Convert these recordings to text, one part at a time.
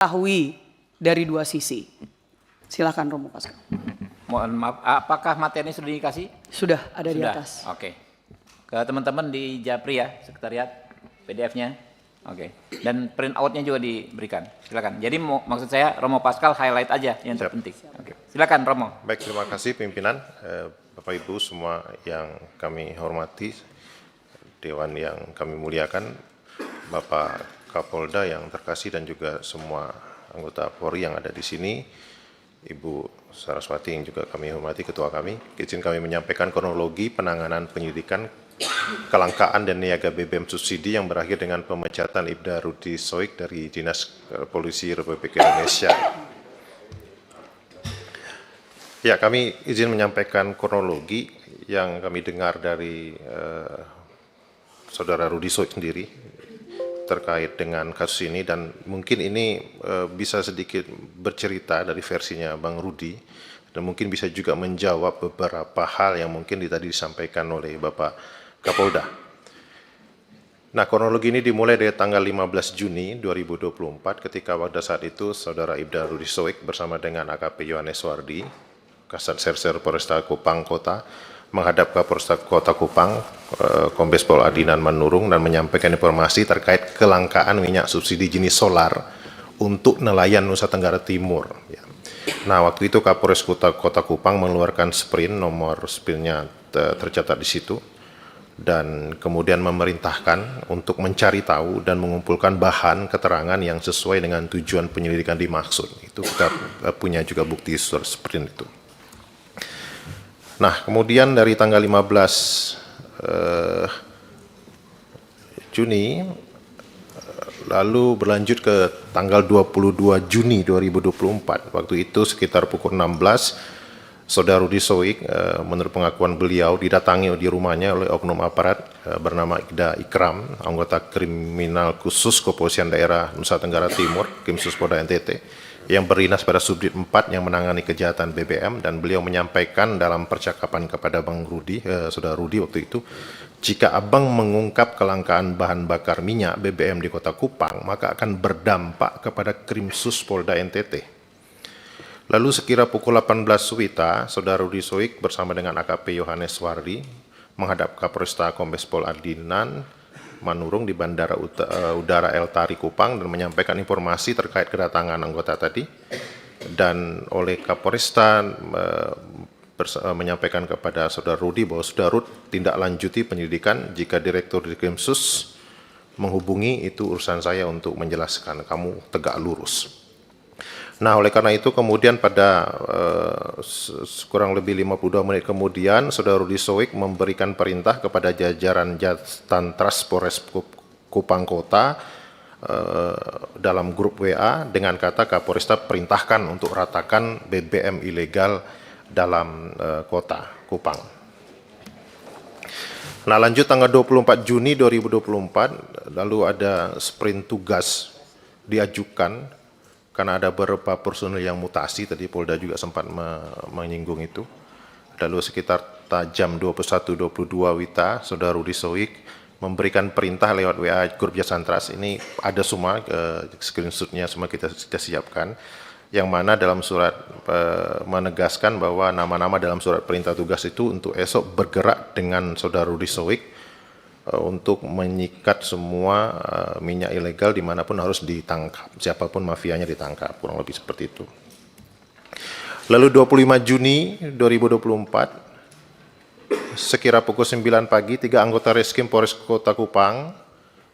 mengetahui dari dua sisi. Silakan Romo Pascal. Mohon maaf, apakah materi sudah dikasih? Sudah ada di Sudah? atas. Oke. Ke teman-teman di Japri ya, sekretariat, PDF-nya. Oke. Dan print out-nya juga diberikan. Silakan. Jadi maksud saya Romo Pascal highlight aja yang terpenting. Oke. Silakan Romo. Baik, terima kasih pimpinan, Bapak Ibu semua yang kami hormati, Dewan yang kami muliakan, Bapak Kapolda yang terkasih dan juga semua anggota Polri yang ada di sini, Ibu Saraswati yang juga kami hormati, Ketua kami. Izin kami menyampaikan kronologi penanganan penyidikan kelangkaan dan niaga BBM subsidi yang berakhir dengan pemecatan Ibda Rudi Soik dari Dinas Polisi Republik Indonesia. Ya, kami izin menyampaikan kronologi yang kami dengar dari Saudara Rudi Soik sendiri terkait dengan kasus ini, dan mungkin ini bisa sedikit bercerita dari versinya Bang Rudi dan mungkin bisa juga menjawab beberapa hal yang mungkin tadi disampaikan oleh Bapak Kapolda. Nah, kronologi ini dimulai dari tanggal 15 Juni 2024 ketika pada saat itu Saudara Ibda Rudi Soik bersama dengan AKP Yohanes Wardi, Kasat Serser Polresta Kupang Kota, menghadap ke Polresta Kota Kupang, Kombes Pol Adinan Manurung, dan menyampaikan informasi terkait kelangkaan minyak subsidi jenis solar untuk nelayan Nusa Tenggara Timur. Nah, waktu itu Kapolres Kota Kupang mengeluarkan sprint, nomor sprintnya tercatat di situ, dan kemudian memerintahkan untuk mencari tahu dan mengumpulkan bahan keterangan yang sesuai dengan tujuan penyelidikan dimaksud. Itu kita punya juga bukti sprint itu. Nah, kemudian dari tanggal 15 Juni, lalu berlanjut ke tanggal 22 Juni 2024. Waktu itu sekitar pukul 16, Saudara Rudi Soik, menurut pengakuan beliau, didatangi di rumahnya oleh oknum aparat bernama Ida Ikram, anggota kriminal khusus Kepolisian Daerah Nusa Tenggara Timur, Krimsus Polda NTT, yang berinas pada Subdit 4 yang menangani kejahatan BBM, dan beliau menyampaikan dalam percakapan kepada Bang Rudi, Saudara Rudi waktu itu, jika Abang mengungkap kelangkaan bahan bakar minyak BBM di Kota Kupang, maka akan berdampak kepada Krimsus Polda NTT. Lalu sekira pukul 18 WITA, Saudara Rudi Soik bersama dengan AKP Yohanes Wardi menghadap Kapolresta Kombes Pol Adinan Manurung di Bandara Udara El Tari Kupang dan menyampaikan informasi terkait kedatangan anggota tadi, dan oleh Kapolresta menyampaikan kepada Saudara Rudi bahwa Saudara Rudi tindak lanjuti penyelidikan, jika Direktur di Krimsus menghubungi, itu urusan saya untuk menjelaskan, kamu tegak lurus. Nah, oleh karena itu kemudian pada kurang lebih 52 menit kemudian, Saudara Rudi Soik memberikan perintah kepada jajaran Jatantras Polres Kupang Kota dalam grup WA dengan kata, Kapolresta perintahkan untuk ratakan BBM ilegal dalam kota Kupang. Nah, lanjut tanggal 24 Juni 2024, lalu ada sprint tugas diajukan karena ada beberapa personil yang mutasi, tadi Polda juga sempat menyinggung itu. Lalu sekitar jam 21.22 WITA, Saudara Rudi Soik memberikan perintah lewat WA grup Jatantras. Ini ada semua screenshotnya, semua kita siapkan, yang mana dalam surat menegaskan bahwa nama-nama dalam surat perintah tugas itu untuk esok bergerak dengan Saudara Rudi Soik untuk menyikat semua minyak ilegal dimanapun harus ditangkap, siapapun mafianya ditangkap, kurang lebih seperti itu. Lalu 25 Juni 2024, sekira pukul 9 pagi, 3 anggota Reskrim Polres Kota Kupang,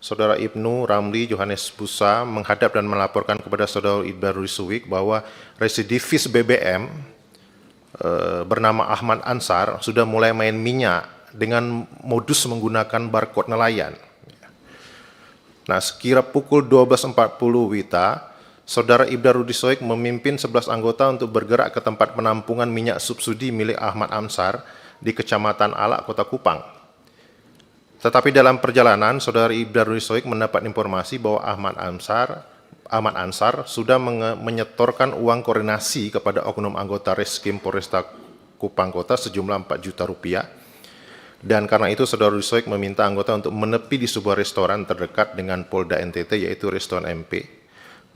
Saudara Ibnu, Ramli, Yohanes Busa, menghadap dan melaporkan kepada Saudara Ibda Rudi Soik bahwa residivis BBM bernama Ahmad Ansar sudah mulai main minyak dengan modus menggunakan barcode nelayan. Nah, sekira pukul 12.40 WITA, Saudara Ibda Rudi Soik memimpin 11 anggota untuk bergerak ke tempat penampungan minyak subsidi milik Ahmad Ansar di Kecamatan Alak, Kota Kupang. Tetapi dalam perjalanan, Saudara Ibda Rudi Soik mendapat informasi bahwa Ahmad Ansar sudah menyetorkan uang koordinasi kepada oknum anggota Reskrim Polresta Kupang Kota sejumlah 4 juta rupiah. Dan karena itu Saudara Rudi Soik meminta anggota untuk menepi di sebuah restoran terdekat dengan Polda NTT, yaitu restoran MP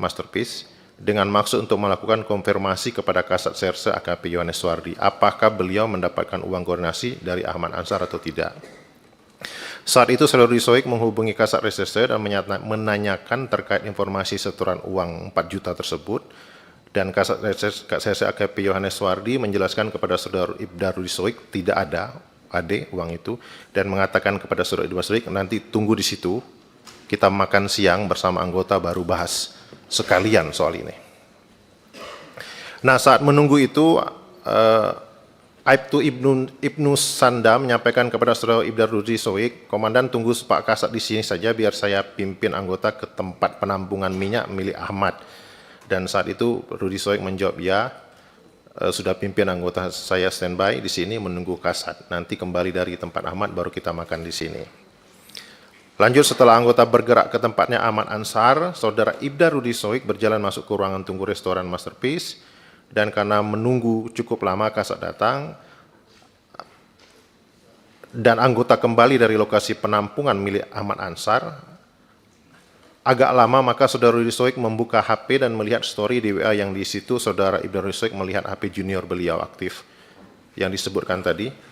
Masterpiece, dengan maksud untuk melakukan konfirmasi kepada Kasat Serse AKP Yohanes Suardi, apakah beliau mendapatkan uang koordinasi dari Ahmad Ansar atau tidak. Saat itu Saudara Rudi Soik menghubungi Kasat Reserse dan menanyakan terkait informasi setoran uang 4 juta tersebut, dan Kasat Reserse AKP Yohanes Suardi menjelaskan kepada Saudara Ibda Rudi Soik tidak ada uang itu, dan mengatakan kepada Saudara Ibda Soik, nanti tunggu di situ, kita makan siang bersama anggota baru bahas sekalian soal ini. Nah, saat menunggu itu, Aibtu Ibnu Sanda menyampaikan kepada Saudara Ibda Rudi Soik, Komandan tunggu Pak Kasat di sini saja biar saya pimpin anggota ke tempat penampungan minyak milik Ahmad. Dan saat itu Rudi Soik menjawab, ya, sudah pimpin anggota saya standby di sini menunggu Kasat. Nanti kembali dari tempat Ahmad baru kita makan di sini. Lanjut, setelah anggota bergerak ke tempatnya Ahmad Ansar, Saudara Ibda Rudi Soik berjalan masuk ke ruangan tunggu restoran Masterpiece, dan karena menunggu cukup lama Kasat datang, dan anggota kembali dari lokasi penampungan milik Ahmad Ansar, agak lama maka Saudara Rudi Soik membuka HP dan melihat story di WA yang di situ Saudara Ibda Rudi Soik melihat HP junior beliau aktif yang disebutkan tadi.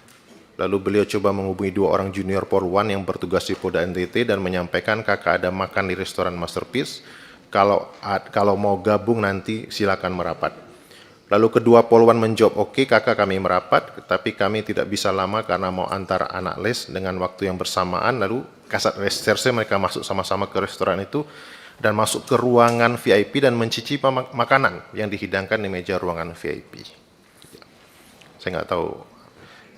Lalu beliau coba menghubungi 2 orang junior Polwan yang bertugas di Polda NTT dan menyampaikan, kakak ada makan di restoran Masterpiece, kalau mau gabung nanti silakan merapat. Lalu kedua Polwan menjawab, oke kakak kami merapat, tapi kami tidak bisa lama karena mau antar anak les dengan waktu yang bersamaan. Lalu Kasat Reserse mereka masuk sama-sama ke restoran itu dan masuk ke ruangan VIP dan mencicipi makanan yang dihidangkan di meja ruangan VIP. Saya nggak tahu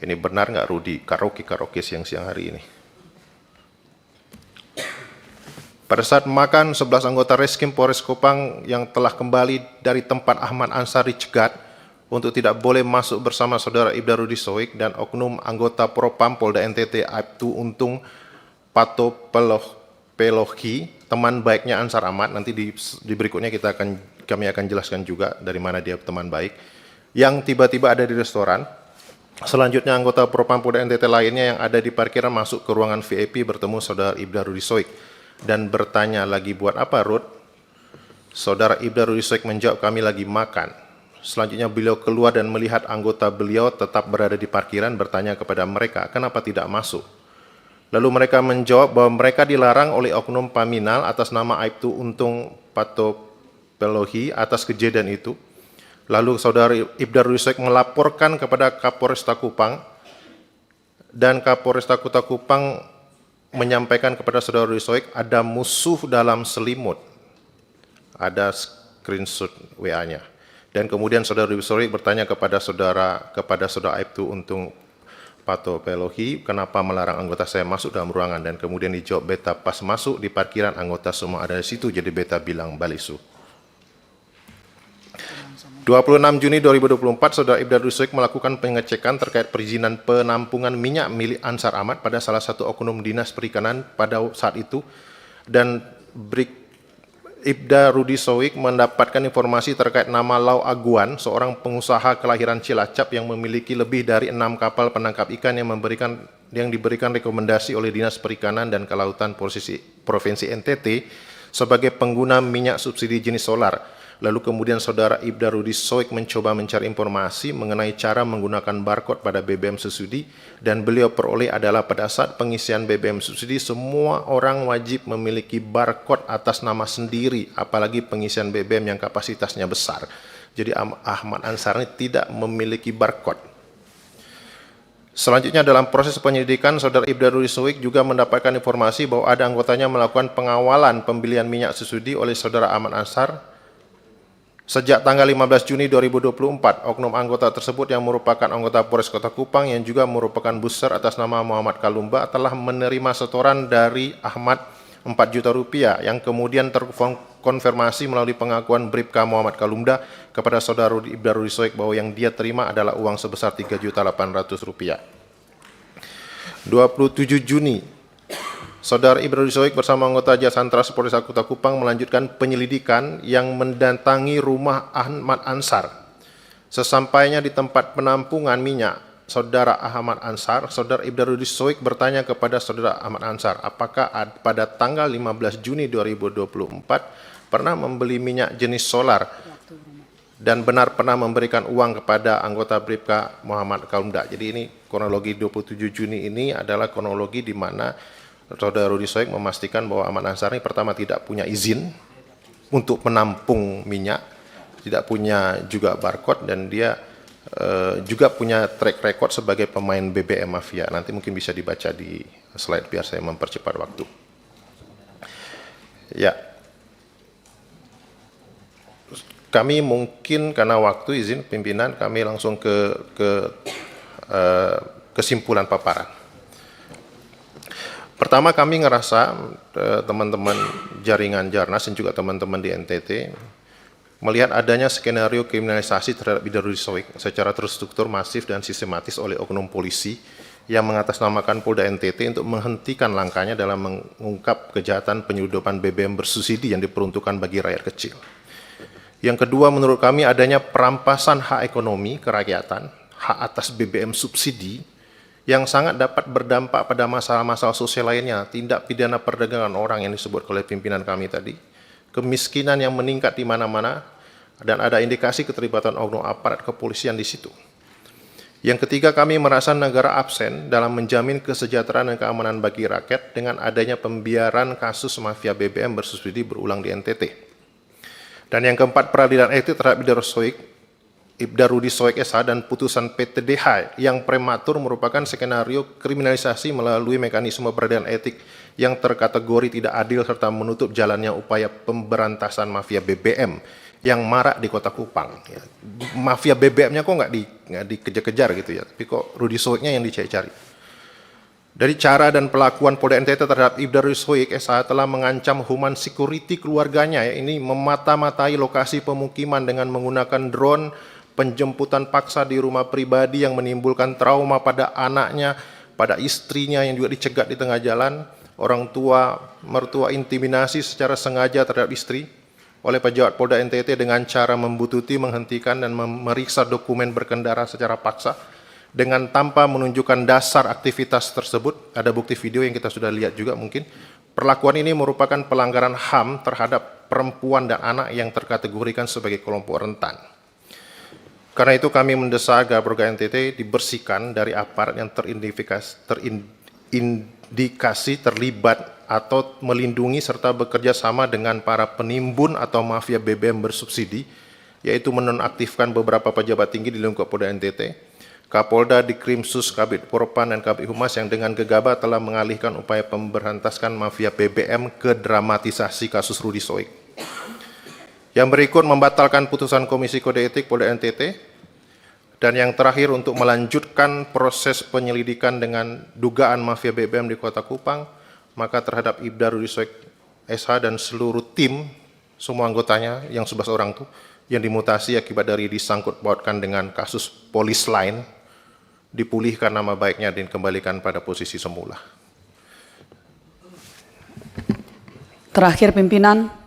ini benar nggak Rudi, karaoke siang-siang hari ini. Pada saat makan, 11 anggota Reskim Polres Kupang yang telah kembali dari tempat Ahmad Ansar dicegat untuk tidak boleh masuk bersama Saudara Ibda Rudi Soik dan oknum anggota Propam Polda NTT Aibtu Untung Pato Pelohi, teman baiknya Ansar Ahmad. Nanti di berikutnya kami akan jelaskan juga dari mana dia teman baik, yang tiba-tiba ada di restoran. Selanjutnya anggota Propam Polda NTT lainnya yang ada di parkiran masuk ke ruangan VIP bertemu Saudara Ibda Rudi Soik dan bertanya, lagi buat apa Rud? Saudara Ibda Rudi Soik menjawab, kami lagi makan. Selanjutnya beliau keluar dan melihat anggota beliau tetap berada di parkiran, bertanya kepada mereka, kenapa tidak masuk? Lalu mereka menjawab bahwa mereka dilarang oleh oknum Paminal atas nama Aibtu Untung Pato Pelohi atas kejadian itu. Lalu Saudara Ibda Rudi Soik melaporkan kepada Kapolresta Kupang, dan Kapolresta Kota Kupang menyampaikan kepada Saudara Rudi Soik ada musuh dalam selimut. Ada screenshot WA-nya. Dan kemudian Saudara Rudi Soik bertanya kepada Saudara Aibtu Untung Pato Pelohi, kenapa melarang anggota saya masuk dalam ruangan? Dan kemudian dijawab, beta pas masuk di parkiran anggota semua ada di situ, jadi beta bilang balisu. 26 Juni 2024, Saudara Ibda Rudi Soik melakukan pengecekan terkait perizinan penampungan minyak milik Ansar Ahmad pada salah satu oknum Dinas Perikanan pada saat itu, dan Ibda Rudi Soik mendapatkan informasi terkait nama Lau Aguan, seorang pengusaha kelahiran Cilacap yang memiliki lebih dari 6 kapal penangkap ikan yang diberikan rekomendasi oleh Dinas Perikanan dan Kelautan Provinsi NTT sebagai pengguna minyak subsidi jenis solar. Lalu kemudian Saudara Ibda Rudi Soik mencoba mencari informasi mengenai cara menggunakan barcode pada BBM subsidi, dan beliau peroleh adalah pada saat pengisian BBM subsidi semua orang wajib memiliki barcode atas nama sendiri, apalagi pengisian BBM yang kapasitasnya besar. Jadi Ahmad Ansar ini tidak memiliki barcode. Selanjutnya dalam proses penyelidikan, Saudara Ibda Rudi Soik juga mendapatkan informasi bahwa ada anggotanya melakukan pengawalan pembelian minyak subsidi oleh Saudara Ahmad Ansar. Sejak tanggal 15 Juni 2024, oknum anggota tersebut yang merupakan anggota Polres Kota Kupang yang juga merupakan booster atas nama Muhammad Kalumba telah menerima setoran dari Ahmad 4 juta rupiah yang kemudian terkonfirmasi melalui pengakuan Bribka Muhammad Kalumba kepada Saudara Ibda Rudi Soik bahwa yang dia terima adalah uang sebesar 3.800.000 rupiah. 27 Juni, Saudara Ibda Rudi Soik bersama anggota Jasantras Polres Kota Kupang melanjutkan penyelidikan yang mendatangi rumah Ahmad Ansar. Sesampainya di tempat penampungan minyak Saudara Ahmad Ansar, Saudara Ibda Rudi Soik bertanya kepada Saudara Ahmad Ansar, apakah pada tanggal 15 Juni 2024 pernah membeli minyak jenis solar dan benar pernah memberikan uang kepada anggota Bribka Muhammad Kaumda. Jadi ini kronologi 27 Juni ini adalah kronologi di mana Saudara Rudi Soek memastikan bahwa Ahmad Ansari pertama tidak punya izin untuk menampung minyak, tidak punya juga barcode, dan dia juga punya track record sebagai pemain BBM Mafia. Nanti mungkin bisa dibaca di slide biar saya mempercepat waktu. Ya. Kami mungkin karena waktu izin pimpinan kami langsung ke kesimpulan paparan. Pertama kami ngerasa teman-teman jaringan Jarnas dan juga teman-teman di NTT melihat adanya skenario kriminalisasi terhadap Ibda Rudi Soek secara terstruktur, masif dan sistematis oleh oknum polisi yang mengatasnamakan Polda NTT untuk menghentikan langkahnya dalam mengungkap kejahatan penyelundupan BBM bersubsidi yang diperuntukkan bagi rakyat kecil. Yang kedua, menurut kami adanya perampasan hak ekonomi kerakyatan, hak atas BBM subsidi, yang sangat dapat berdampak pada masalah-masalah sosial lainnya, tindak pidana perdagangan orang yang disebut oleh pimpinan kami tadi, kemiskinan yang meningkat di mana-mana, dan ada indikasi keterlibatan oknum aparat kepolisian di situ. Yang ketiga, kami merasa negara absen dalam menjamin kesejahteraan dan keamanan bagi rakyat dengan adanya pembiaran kasus mafia BBM bersubsidi berulang di NTT. Dan yang keempat, peradilan etik terhadap Ibda Rudi Soek SH dan putusan PTDH yang prematur merupakan skenario kriminalisasi melalui mekanisme peradilan etik yang terkategori tidak adil serta menutup jalannya upaya pemberantasan mafia BBM yang marak di Kota Kupang. Ya, mafia BBM-nya kok nggak dikejar-kejar gitu ya, tapi kok Rudi Soeknya yang dicari-cari. Dari cara dan pelakuan Polda NTT terhadap Ibda Rudi Soek SH telah mengancam human security keluarganya, ya, ini memata-matai lokasi pemukiman dengan menggunakan drone, penjemputan paksa di rumah pribadi yang menimbulkan trauma pada anaknya, pada istrinya yang juga dicegat di tengah jalan, orang tua, mertua intimidasi secara sengaja terhadap istri oleh pejabat Polda NTT dengan cara membututi, menghentikan dan memeriksa dokumen berkendara secara paksa dengan tanpa menunjukkan dasar aktivitas tersebut. Ada bukti video yang kita sudah lihat juga mungkin. Perlakuan ini merupakan pelanggaran HAM terhadap perempuan dan anak yang terkategorikan sebagai kelompok rentan. Karena itu kami mendesak agar program NTT dibersihkan dari aparat yang terindikasi terlibat atau melindungi serta bekerja sama dengan para penimbun atau mafia BBM bersubsidi, yaitu menonaktifkan beberapa pejabat tinggi di lingkup Polda NTT, Kapolda, Dikrimsus, Kabid Propam, dan Kabid Humas yang dengan gegabah telah mengalihkan upaya pemberantasan mafia BBM ke dramatisasi kasus Rudi Soek. Yang berikut, membatalkan putusan Komisi Kode Etik Polda NTT, dan yang terakhir untuk melanjutkan proses penyelidikan dengan dugaan mafia BBM di Kota Kupang, maka terhadap Ibda Rudi Soek SH dan seluruh tim, semua anggotanya yang 11 orang itu, yang dimutasi akibat dari disangkut pautkan dengan kasus polis lain, dipulihkan nama baiknya dan dikembalikan pada posisi semula. Terakhir pimpinan.